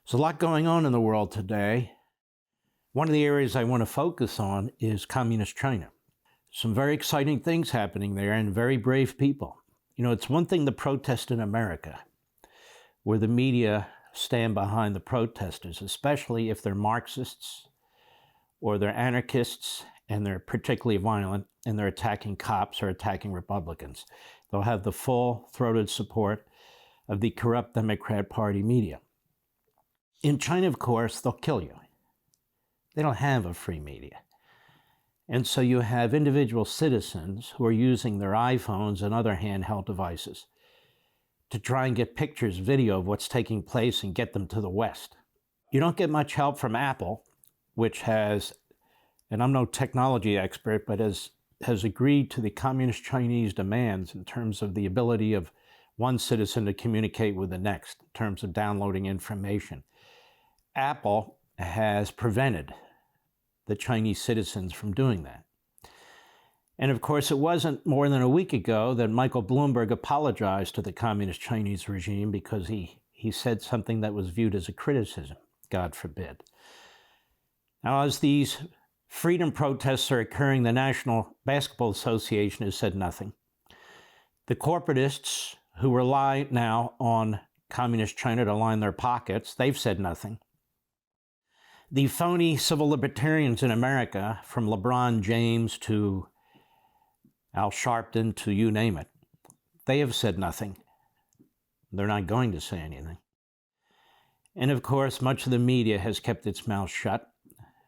There's a lot going on in the world today. One of the areas I want to focus on is communist China. Some very exciting things happening there and very brave people. You know, it's one thing to protest in America, where the media stand behind the protesters, especially if they're Marxists or they're anarchists and they're particularly violent and they're attacking cops or attacking Republicans. They'll have the full-throated support of the corrupt Democrat Party media. In China, of course, they'll kill you. They don't have a free media. And so you have individual citizens who are using their iPhones and other handheld devices to try and get pictures, video of what's taking place and get them to the West. You don't get much help from Apple, which has, and I'm no technology expert, but has agreed to the communist Chinese demands in terms of the ability of one citizen to communicate with the next, in terms of downloading information. Apple has prevented the Chinese citizens from doing that. And of course, it wasn't more than a week ago that Michael Bloomberg apologized to the communist Chinese regime because he said something that was viewed as a criticism, God forbid. Now, as these freedom protests are occurring, the National Basketball Association has said nothing. The corporatists who rely now on communist China to line their pockets, they've said nothing. The phony civil libertarians in America, from LeBron James to Al Sharpton to you name it, they have said nothing. They're not going to say anything. And of course, much of the media has kept its mouth shut.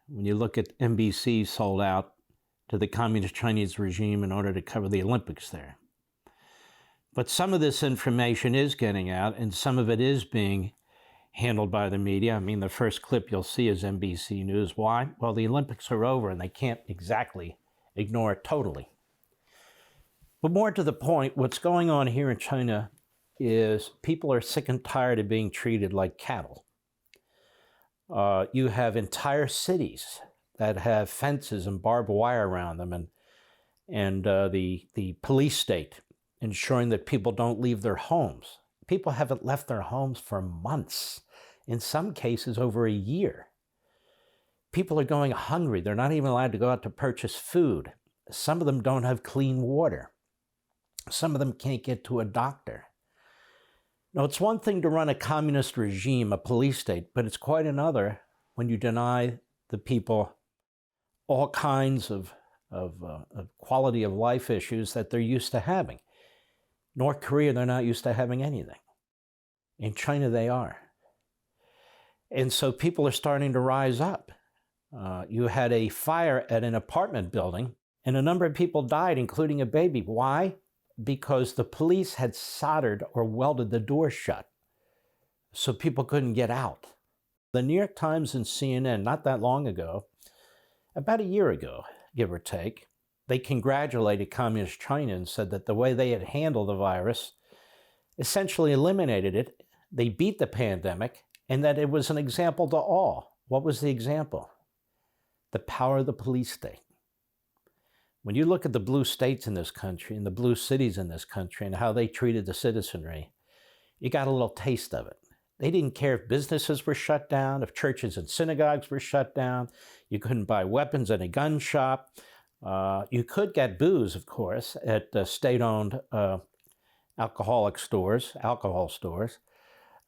When you look at NBC sold out to the communist Chinese regime in order to cover the Olympics there. But some of this information is getting out, and some of it is being handled by the media. I mean, the first clip you'll see is NBC News. Why? Well, the Olympics are over, and they can't exactly ignore it totally. But more to the point, what's going on here in China is people are sick and tired of being treated like cattle. You have entire cities that have fences and barbed wire around them, and the police state ensuring that people don't leave their homes. People haven't left their homes for months, in some cases over a year. People are going hungry. They're not even allowed to go out to purchase food. Some of them don't have clean water. Some of them can't get to a doctor. Now, it's one thing to run a communist regime, a police state, but it's quite another when you deny the people all kinds of quality of life issues that they're used to having. North Korea, they're not used to having anything. In China, they are. And so people are starting to rise up. You had a fire at an apartment building, and a number of people died, including a baby. Why? Because the police had soldered or welded the door shut, so people couldn't get out. The New York Times and CNN, not that long ago, about a year ago, give or take, they congratulated communist China and said that the way they had handled the virus essentially eliminated it. They beat the pandemic, and that it was an example to all. What was the example? The power of the police state. When you look at the blue states in this country and the blue cities in this country and how they treated the citizenry, you got a little taste of it. They didn't care if businesses were shut down, if churches and synagogues were shut down. You couldn't buy weapons at a gun shop. You could get booze, of course, at state-owned alcohol stores.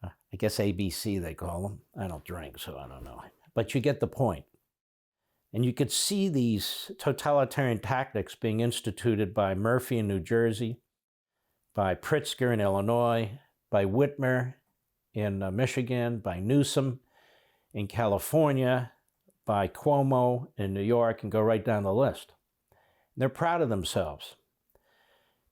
I guess ABC they call them. I don't drink, so I don't know. But you get the point. And you could see these totalitarian tactics being instituted by Murphy in New Jersey, by Pritzker in Illinois, by Whitmer in Michigan, by Newsom in California, by Cuomo in New York, and go right down the list. They're proud of themselves.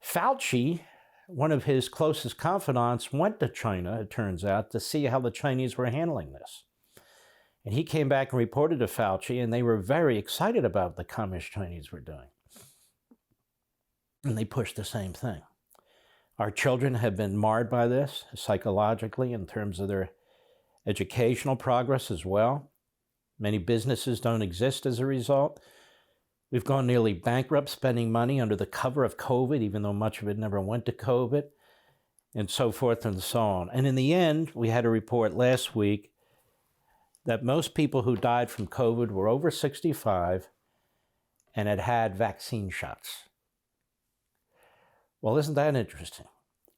Fauci, one of his closest confidants, went to China, it turns out, to see how the Chinese were handling this. And he came back and reported to Fauci, and they were very excited about what the communist Chinese were doing. And they pushed the same thing. Our children have been marred by this psychologically in terms of their educational progress as well. Many businesses don't exist as a result. We've gone nearly bankrupt spending money under the cover of COVID, even though much of it never went to COVID, and so forth and so on. And in the end, we had a report last week that most people who died from COVID were over 65 and had had vaccine shots. Well, isn't that interesting?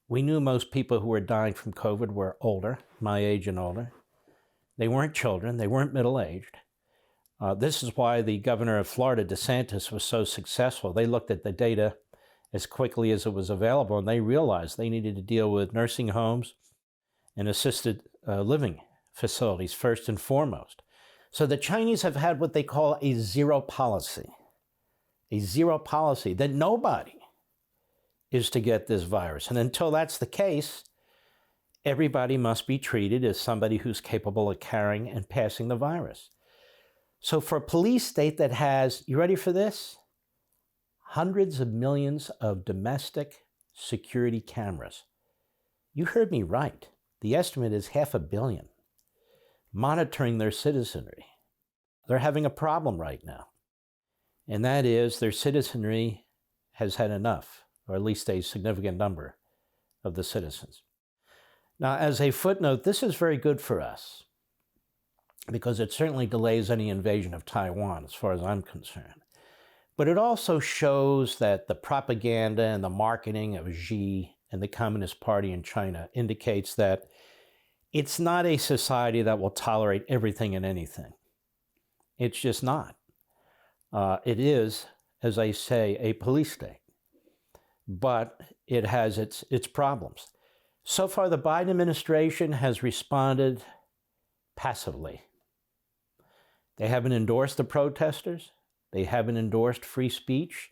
We knew most people who were dying from COVID were older, my age and older. They weren't children. They weren't middle-aged. This is why the governor of Florida, DeSantis, was so successful. They looked at the data as quickly as it was available, and they realized they needed to deal with nursing homes and assisted living facilities first and foremost. So the Chinese have had what they call a zero policy that nobody is to get this virus. And until that's the case, everybody must be treated as somebody who's capable of carrying and passing the virus. So for a police state that has, you ready for this? Hundreds of millions of domestic security cameras. You heard me right. The estimate is 500 million monitoring their citizenry. They're having a problem right now. And that is their citizenry has had enough, or at least a significant number of the citizens. Now, as a footnote, this is very good for us because it certainly delays any invasion of Taiwan as far as I'm concerned. But it also shows that the propaganda and the marketing of Xi and the Communist Party in China indicates that it's not a society that will tolerate everything and anything. It's just not. It is, as I say, a police state. But it has its problems. So far, the Biden administration has responded passively. They haven't endorsed the protesters. They haven't endorsed free speech.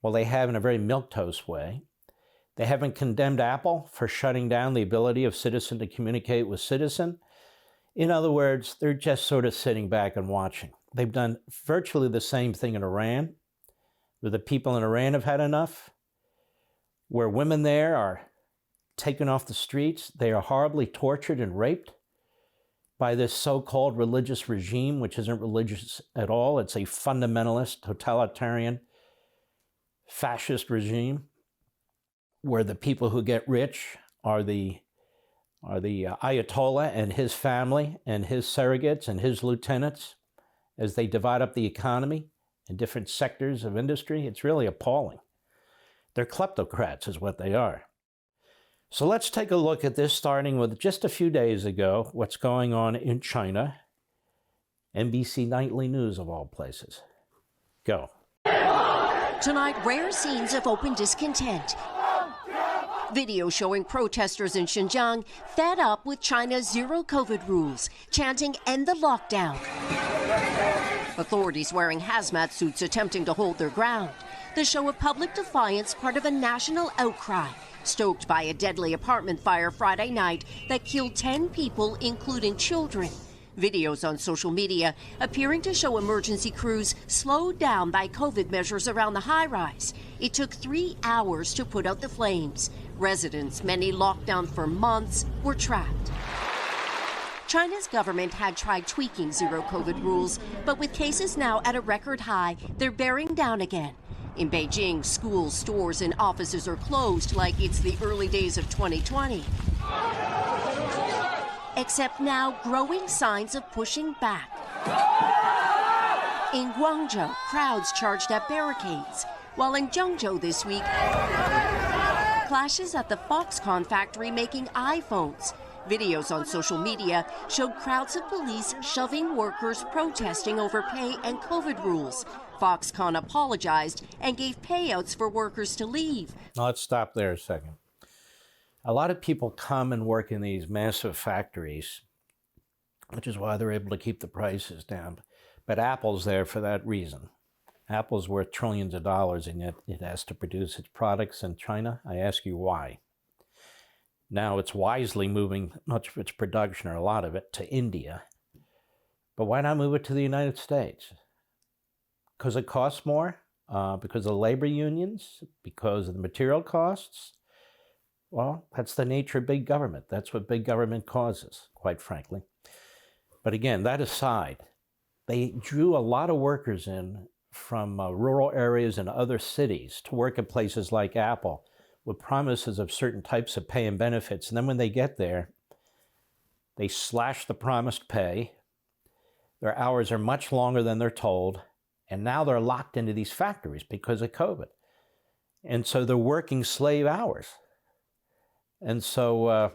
Well, they have in a very milquetoast way. They haven't condemned Apple for shutting down the ability of citizen to communicate with citizen. In other words, they're just sort of sitting back and watching. They've done virtually the same thing in Iran, where the people in Iran have had enough, where women there are taken off the streets. They are horribly tortured and raped by this so-called religious regime, which isn't religious at all. It's a fundamentalist, totalitarian, fascist regime, where the people who get rich are the Ayatollah and his family and his surrogates and his lieutenants as they divide up the economy in different sectors of industry. It's really appalling. They're kleptocrats is what they are. So let's take a look at this, starting with just a few days ago, what's going on in China. NBC Nightly News, of all places. Go. Tonight, rare scenes of open discontent. Video showing protesters in Xinjiang fed up with China's zero COVID rules, chanting, "End the lockdown." Authorities wearing hazmat suits attempting to hold their ground. The show of public defiance, part of a national outcry, stoked by a deadly apartment fire Friday night that killed 10 people, including children. Videos on social media appearing to show emergency crews slowed down by COVID measures around the high-rise. It took 3 hours to put out the flames. Residents, many locked down for months, were trapped. China's government had tried tweaking zero COVID rules, but with cases now at a record high, they're bearing down again. In Beijing, schools, stores, and offices are closed like it's the early days of 2020. Except now, growing signs of pushing back. In Guangzhou, crowds charged at barricades, while in Zhengzhou this week, clashes at the Foxconn factory making iPhones. Videos on social media showed crowds of police shoving workers protesting over pay and COVID rules. Foxconn apologized and gave payouts for workers to leave. Now let's stop there a second. A lot of people come and work in these massive factories, which is why they're able to keep the prices down. But Apple's there for that reason. Apple's worth trillions of dollars, and yet it has to produce its products in China. I ask you why. Now it's wisely moving much of its production, or a lot of it, to India. But why not move it to the United States? Because it costs more? Because of the labor unions? Because of the material costs? Well, that's the nature of big government. That's what big government causes, quite frankly. But again, that aside, they drew a lot of workers in from rural areas and other cities to work at places like Apple with promises of certain types of pay and benefits. And then when they get there, they slash the promised pay, Their hours are much longer than they're told, and now they're locked into these factories because of COVID. And so they're working slave hours. And so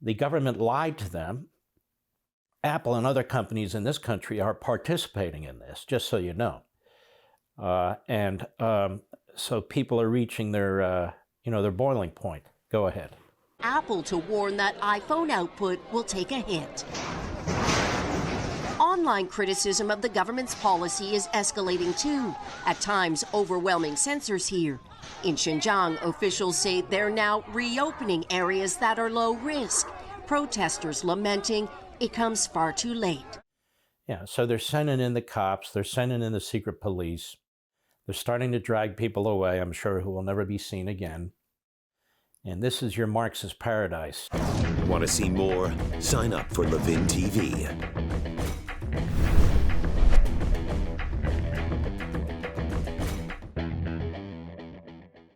the government lied to them. Apple and other companies in this country are participating in this, just so you know. So people are reaching their boiling point. Go ahead. Apple to warn that iPhone output will take a hit. Online criticism of the government's policy is escalating too. At times, overwhelming censors here. In Xinjiang, officials say they're now reopening areas that are low risk. Protesters lamenting it comes far too late. Yeah, so they're sending in the cops, they're sending in the secret police. They're starting to drag people away, I'm sure, who will never be seen again. And this is your Marxist paradise. Want to see more? Sign up for Levin TV.